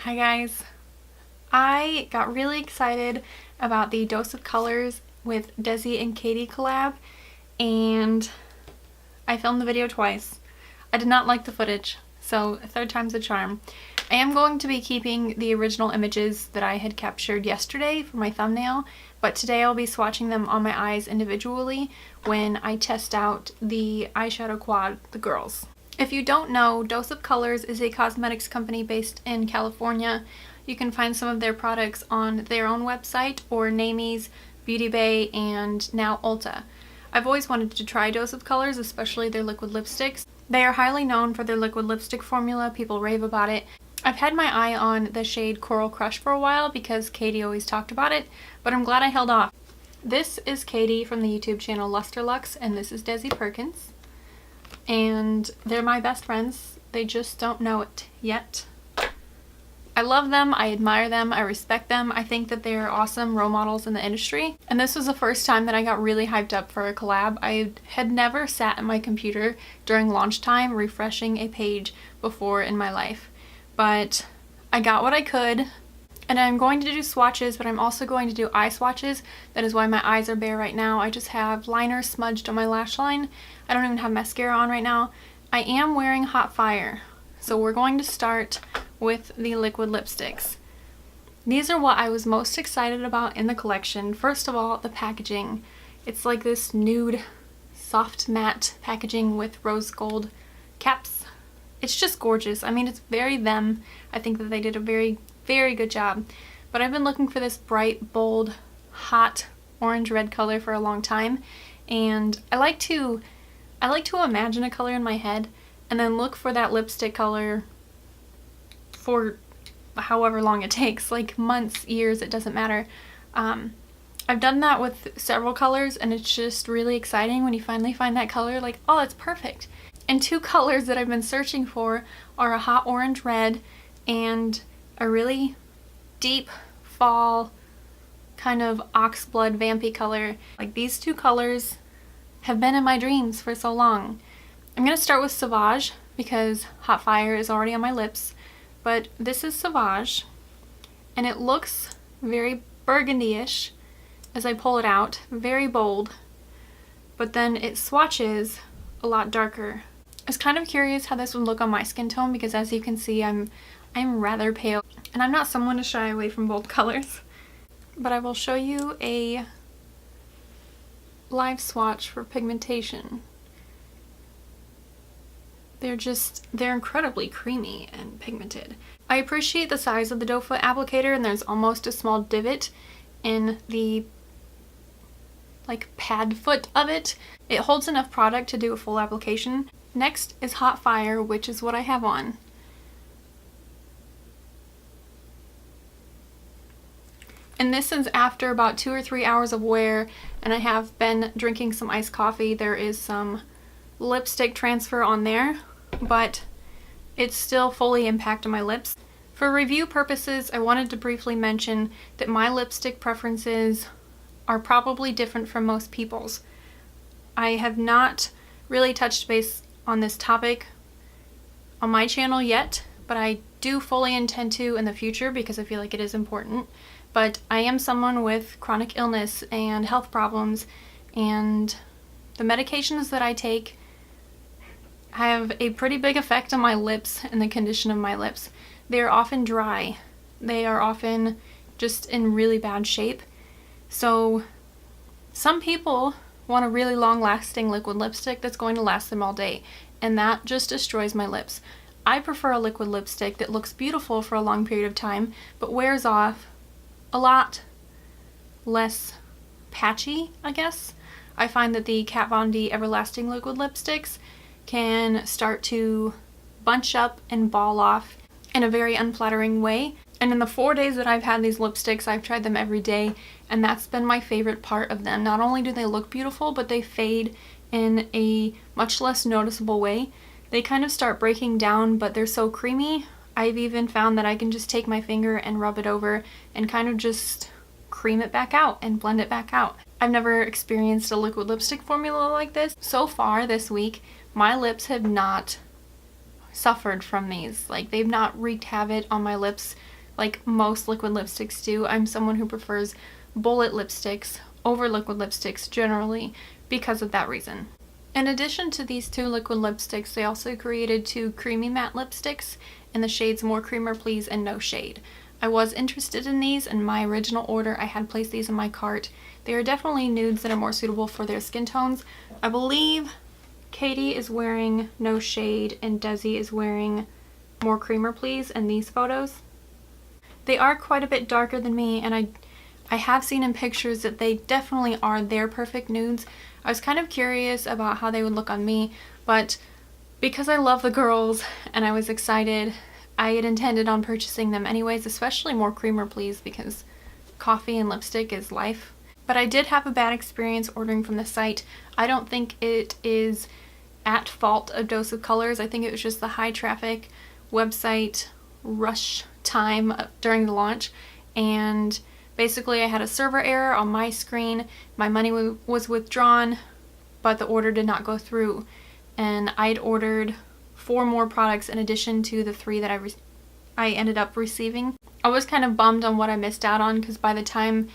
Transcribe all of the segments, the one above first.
Hi guys. I got really excited about the Dose of Colors with Desi and Katy collab, and I filmed the video twice. I did not like the footage, so third time's a charm. I am going to be keeping the original images that I had captured yesterday for my thumbnail, but today I'll be swatching them on my eyes individually when I test out the eyeshadow quad, the girls. If you don't know, Dose of Colors is a cosmetics company based in California. You can find some of their products on their own website or Namie's, Beauty Bay, and now Ulta. I've always wanted to try Dose of Colors, especially their liquid lipsticks. They are highly known for their liquid lipstick formula. People rave about it. I've had my eye on the shade Coral Crush for a while because Katy always talked about it, but I'm glad I held off. This is Katy from the YouTube channel Lusterlux, and this is Desi Perkins. And they're my best friends. They just don't know it yet. I love them, I admire them, I respect them. I think that they're awesome role models in the industry. And this was the first time that I got really hyped up for a collab. I had never sat at my computer during launch time refreshing a page before in my life. But I got what I could. And I'm going to do swatches, but I'm also going to do eye swatches. That is why my eyes are bare right now. I just have liner smudged on my lash line. I don't even have mascara on right now. I am wearing Hot Fire. So we're going to start with the liquid lipsticks. These are what I was most excited about in the collection. First of all, the packaging. It's like this nude, soft matte packaging with rose gold caps. It's just gorgeous. I mean, it's very them. I think that they did a very good job. But I've been looking for this bright, bold, hot orange-red color for a long time, and I like to imagine a color in my head and then look for that lipstick color for however long it takes, like months, years, it doesn't matter. I've done that with several colors, and it's just really exciting when you finally find that color, like, oh, it's perfect. And two colors that I've been searching for are a hot orange red and a really deep fall kind of oxblood vampy color. Like, these two colors have been in my dreams for so long. I'm gonna start with Sauvage because Hot Fire is already on my lips, but this is Sauvage, and it looks very burgundy-ish as I pull it out, very bold, but then it swatches a lot darker. I was kind of curious how this would look on my skin tone because, as you can see, I'm rather pale, and I'm not someone to shy away from bold colors. But I will show you a live swatch for pigmentation. They're incredibly creamy and pigmented. I appreciate the size of the doe foot applicator, and there's almost a small divot in the pad foot of it. It holds enough product to do a full application. Next is Hot Fire, which is what I have on. And this is after about 2 or 3 hours of wear, and I have been drinking some iced coffee. There is some lipstick transfer on there, but it's still fully impacted my lips. For review purposes, I wanted to briefly mention that my lipstick preferences are probably different from most people's. I have not really touched base on this topic on my channel yet, but I do fully intend to in the future because I feel like it is important. But I am someone with chronic illness and health problems, and the medications that I take have a pretty big effect on my lips and the condition of my lips. They are often dry. They are often just in really bad shape. So some people want a really long-lasting liquid lipstick that's going to last them all day, and that just destroys my lips. I prefer a liquid lipstick that looks beautiful for a long period of time, but wears off a lot less patchy, I guess. I find that the Kat Von D Everlasting liquid lipsticks can start to bunch up and ball off in a very unflattering way. And in the 4 days that I've had these lipsticks, I've tried them every day, and that's been my favorite part of them. Not only do they look beautiful, but they fade in a much less noticeable way. They kind of start breaking down, but they're so creamy. I've even found that I can just take my finger and rub it over and kind of just cream it back out and blend it back out. I've never experienced a liquid lipstick formula like this. So far this week, my lips have not suffered from these. Like, they've not wreaked havoc on my lips like most liquid lipsticks do. I'm someone who prefers bullet lipsticks over liquid lipsticks generally because of that reason. In addition to these two liquid lipsticks, they also created two creamy matte lipsticks in the shades More Creamer Please and No Shade. I was interested in these. In my original order, I had placed these in my cart. They are definitely nudes that are more suitable for their skin tones. I believe Katy is wearing No Shade and Desi is wearing More Creamer Please in these photos. They are quite a bit darker than me, and I have seen in pictures that they definitely are their perfect nudes. I was kind of curious about how they would look on me, but because I love the girls and I was excited, I had intended on purchasing them anyways, especially More Creamer Please because coffee and lipstick is life. But I did have a bad experience ordering from the site. I don't think it is at fault of Dose of Colors. I think it was just the high traffic website rush time during the launch, and basically I had a server error on my screen. My money was withdrawn, but the order did not go through, and I'd ordered 4 more products in addition to the 3 that I ended up receiving. I was kind of bummed on what I missed out on, because by the time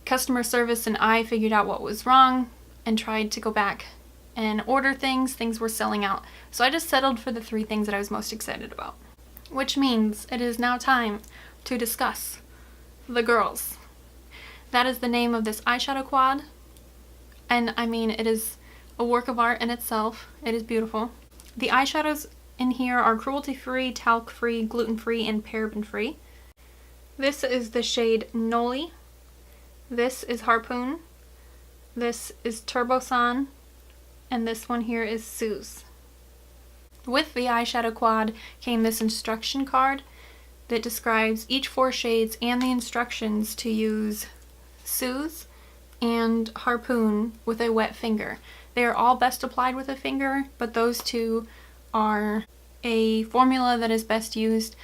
customer service and I figured out what was wrong and tried to go back and order things were selling out. So I just settled for the 3 things that I was most excited about. Which means it is now time to discuss the girls. That is the name of this eyeshadow quad, and I mean, it is a work of art in itself. It is beautiful. The eyeshadows in here are cruelty-free, talc-free, gluten-free, and paraben-free. This is the shade Noli. This is Harpoon. This is Turbosan. And this one here is Suze. With the eyeshadow quad came this instruction card that describes each 4 shades and the instructions to use Suze and Harpoon with a wet finger. They are all best applied with a finger, but those 2 are a formula that is best used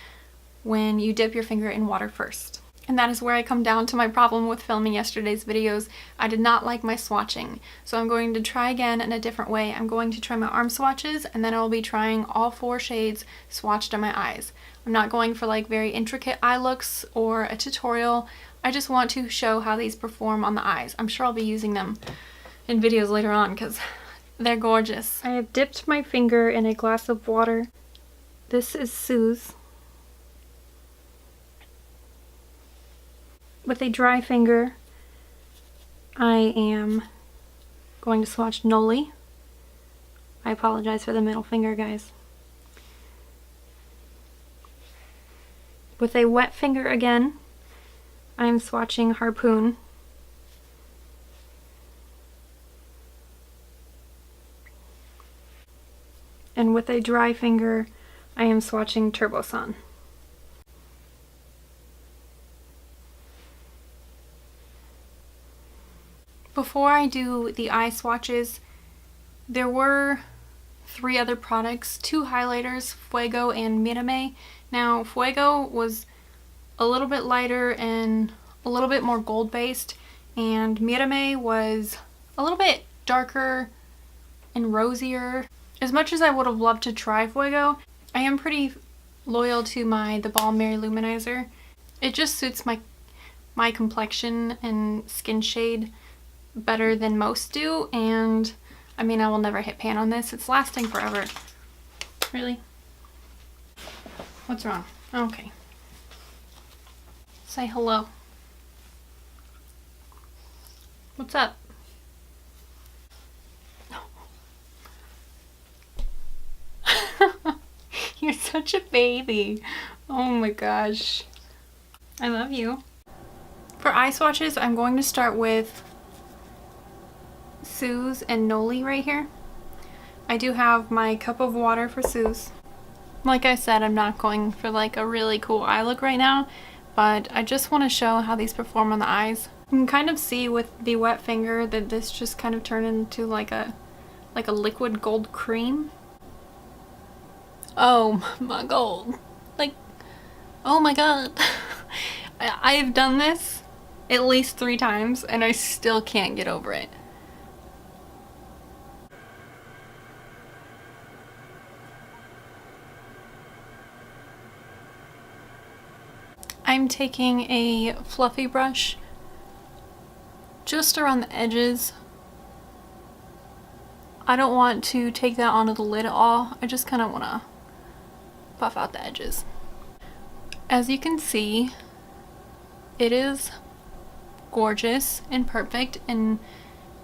when you dip your finger in water first. And that is where I come down to my problem with filming yesterday's videos. I did not like my swatching, so I'm going to try again in a different way. I'm going to try my arm swatches, and then I'll be trying all 4 shades swatched on my eyes. I'm not going for like very intricate eye looks or a tutorial. I just want to show how these perform on the eyes. I'm sure I'll be using them in videos later on because they're gorgeous. I have dipped my finger in a glass of water. This is Suze. With a dry finger, I am going to swatch Noli. I apologize for the middle finger, guys. With a wet finger again, I am swatching Harpoon. And with a dry finger, I am swatching Turbosan. Before I do the eye swatches, there were 3 other products, 2 highlighters, Fuego and Mirame. Now, Fuego was a little bit lighter and a little bit more gold based, and Mirame was a little bit darker and rosier. As much as I would have loved to try Fuego, I am pretty loyal to the Balm Mary Luminizer. It just suits my complexion and skin shade better than most do, and I mean, I will never hit pan on this. It's lasting forever. Really? What's wrong? Okay. Say hello. What's up? You're such a baby. Oh my gosh. I love you. For eye swatches, I'm going to start with Suze and Noli right here. I do have my cup of water for Suze. Like I said, I'm not going for like a really cool eye look right now, but I just want to show how these perform on the eyes. You can kind of see with the wet finger that this just kind of turned into like a liquid gold cream. Oh my god. Like, oh my god. I've done this at least 3 times and I still can't get over it. I'm taking a fluffy brush just around the edges. I don't want to take that onto the lid at all. I just kind of want to buff out the edges. As you can see, it is gorgeous and perfect and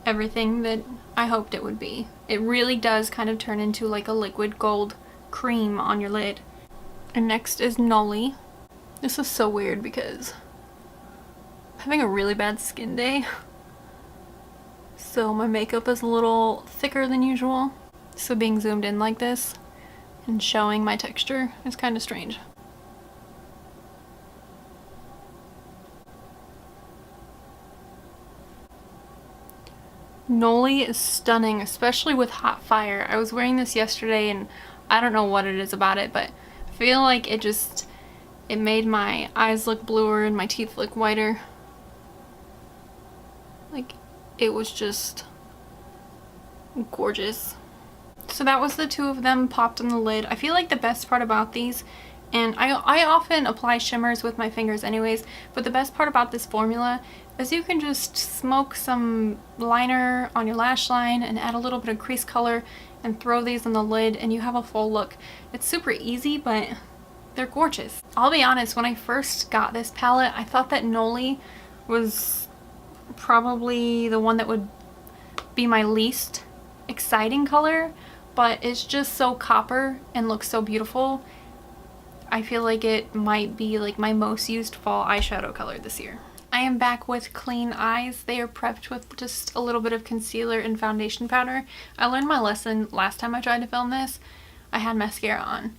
everything that I hoped it would be. It really does kind of turn into like a liquid gold cream on your lid. And next is Noli. This is so weird because I'm having a really bad skin day. So my makeup is a little thicker than usual. So being zoomed in like this and showing my texture is kind of strange. Noli is stunning, especially with hot fire. I was wearing this yesterday and I don't know what it is about it, but I feel like it made my eyes look bluer and my teeth look whiter. Like, it was just gorgeous. So that was the two of them popped on the lid. I feel like the best part about these, and I often apply shimmers with my fingers anyways, but the best part about this formula is you can just smoke some liner on your lash line and add a little bit of crease color and throw these on the lid and you have a full look. It's super easy, but they're gorgeous. I'll be honest, when I first got this palette, I thought that Noli was probably the one that would be my least exciting color, but it's just so copper and looks so beautiful. I feel like it might be like my most used fall eyeshadow color this year. I am back with clean eyes. They are prepped with just a little bit of concealer and foundation powder. I learned my lesson last time I tried to film this. I had mascara on.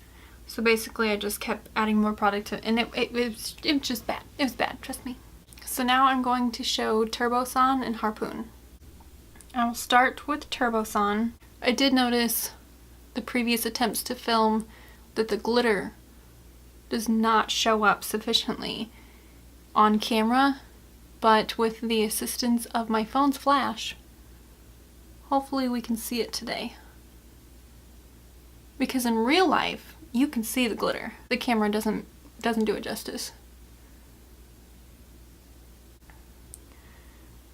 So basically I just kept adding more product to, and it was just bad. It was bad, trust me. So now I'm going to show Turboson and Harpoon. I'll start with Turboson. I did notice the previous attempts to film that the glitter does not show up sufficiently on camera, but with the assistance of my phone's flash, hopefully we can see it today. Because in real life, you can see the glitter. The camera doesn't do it justice.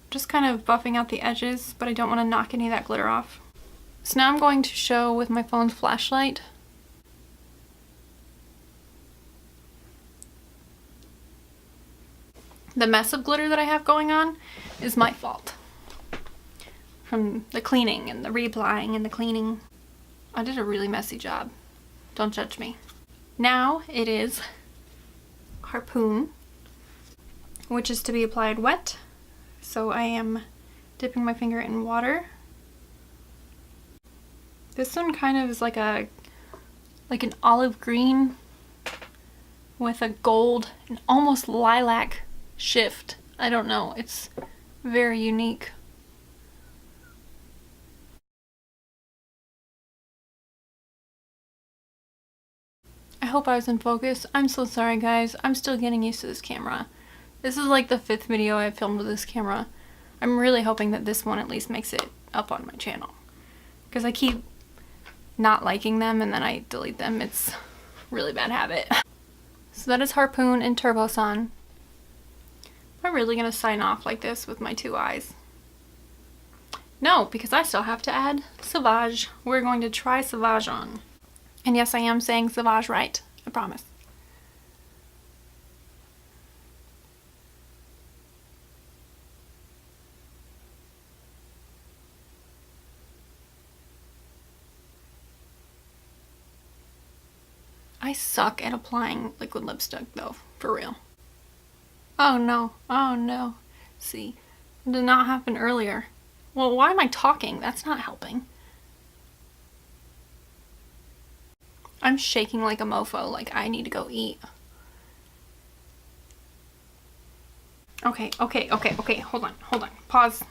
Just kind of buffing out the edges, but I don't want to knock any of that glitter off. So now I'm going to show with my phone's flashlight. The mess of glitter that I have going on is my fault. From the cleaning and the reapplying and the cleaning. I did a really messy job. Don't judge me. Now it is Harpoon, which is to be applied wet. So I am dipping my finger in water. This one kind of is like an olive green with a gold and almost lilac shift. I don't know, it's very unique. I hope I was in focus. I'm so sorry guys, I'm still getting used to this camera. This is like the 5th video I've filmed with this camera. I'm really hoping that this one at least makes it up on my channel, because I keep not liking them and then I delete them. It's a really bad habit. So that is Harpoon and Turboson. Am I really gonna sign off like this with my two eyes? No, because I still have to add Sauvage. We're going to try Sauvage on. And yes, I am saying Sauvage right. I promise. I suck at applying liquid lipstick though, for real. Oh no, oh no. See, it did not happen earlier. Well, why am I talking? That's not helping. I'm shaking like a mofo, like I need to go eat. Okay, hold on, pause.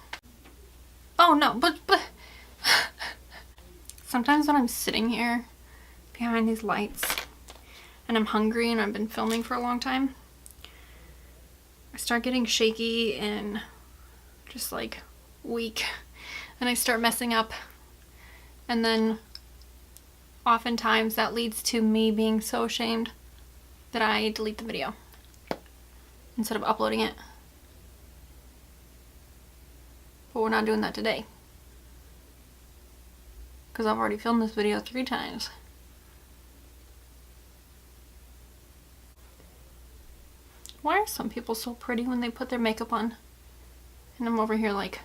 Oh no, but sometimes when I'm sitting here behind these lights and I'm hungry and I've been filming for a long time, I start getting shaky and just like weak, and I start messing up, and then oftentimes that leads to me being so ashamed that I delete the video. instead of uploading it. But we're not doing that today, because I've already filmed this video 3 times. Why are some people so pretty when they put their makeup on? And I'm over here like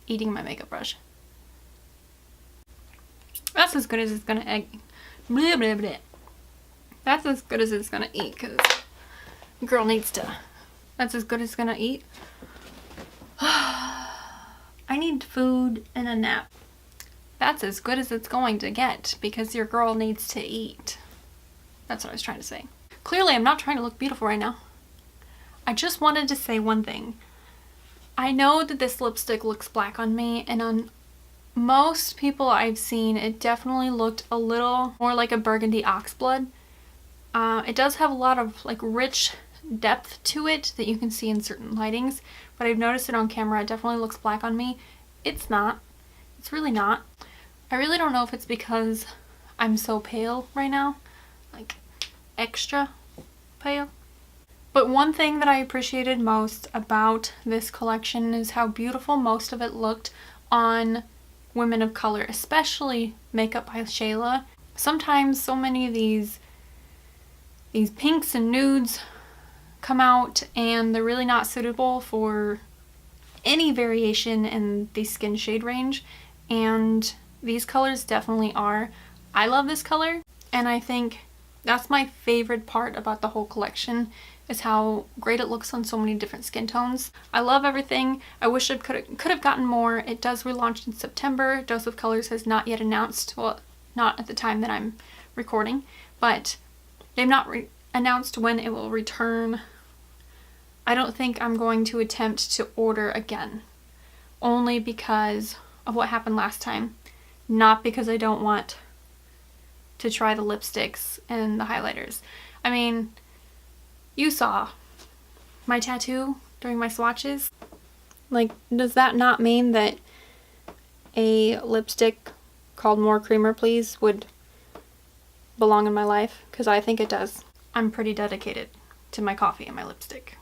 eating my makeup brush. That's as good as it's gonna egg. Blah, blah, blah. That's as good as it's gonna eat, because girl needs to. That's as good as it's gonna eat. I need food and a nap. That's as good as it's going to get, because your girl needs to eat. That's what I was trying to say. Clearly, I'm not trying to look beautiful right now. I just wanted to say one thing. I know that this lipstick looks black on me, and on most people I've seen, it definitely looked a little more like a burgundy oxblood. It does have a lot of like rich depth to it that you can see in certain lightings, but I've noticed it on camera. It definitely looks black on me. It's not. It's really not. I really don't know if it's because I'm so pale right now, like extra pale. But one thing that I appreciated most about this collection is how beautiful most of it looked on women of color, especially makeup by Shayla. Sometimes so many of these pinks and nudes come out and they're really not suitable for any variation in the skin shade range, and these colors definitely are. I love this color, and I think that's my favorite part about the whole collection, is how great it looks on so many different skin tones. I love everything. I wish I could have gotten more. It does relaunch in September. Dose of Colors has not yet announced, well, not at the time that I'm recording, but they've not announced when it will return. I don't think I'm going to attempt to order again, only because of what happened last time, not because I don't want to try the lipsticks and the highlighters. I mean, you saw my tattoo during my swatches. Like, does that not mean that a lipstick called More Creamer Please would belong in my life? Because I think it does. I'm pretty dedicated to my coffee and my lipstick.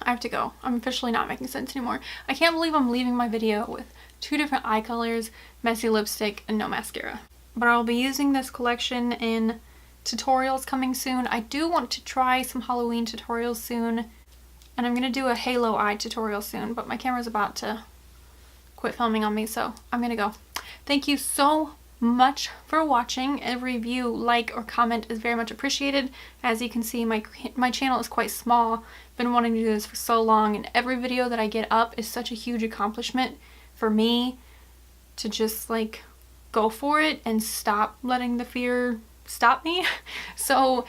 I have to go. I'm officially not making sense anymore. I can't believe I'm leaving my video with 2 different eye colors, messy lipstick, and no mascara. But I'll be using this collection in tutorials coming soon. I do want to try some Halloween tutorials soon, and I'm gonna do a halo eye tutorial soon, but my camera's about to quit filming on me, so I'm gonna go. Thank you so much for watching. Every view, like, or comment is very much appreciated. As you can see, my channel is quite small. Been wanting to do this for so long, and every video that I get up is such a huge accomplishment for me to just like go for it and stop letting the fear stop me. So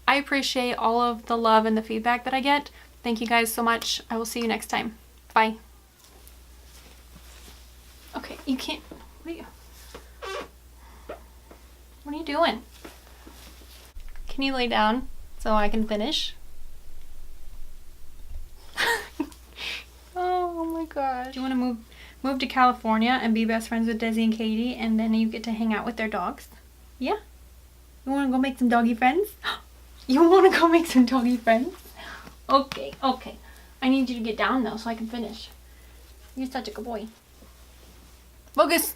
I appreciate all of the love and the feedback that I get. Thank you guys so much. I will see you next time. Bye. Okay, you can't. What are you doing? Can you lay down so I can finish? Oh my gosh. Do you want to move to California and be best friends with Desi and Katy, and then you get to hang out with their dogs? Yeah? You want to go make some doggy friends? You want to go make some doggy friends? Okay, okay. I need you to get down though so I can finish. You're such a good boy. Focus!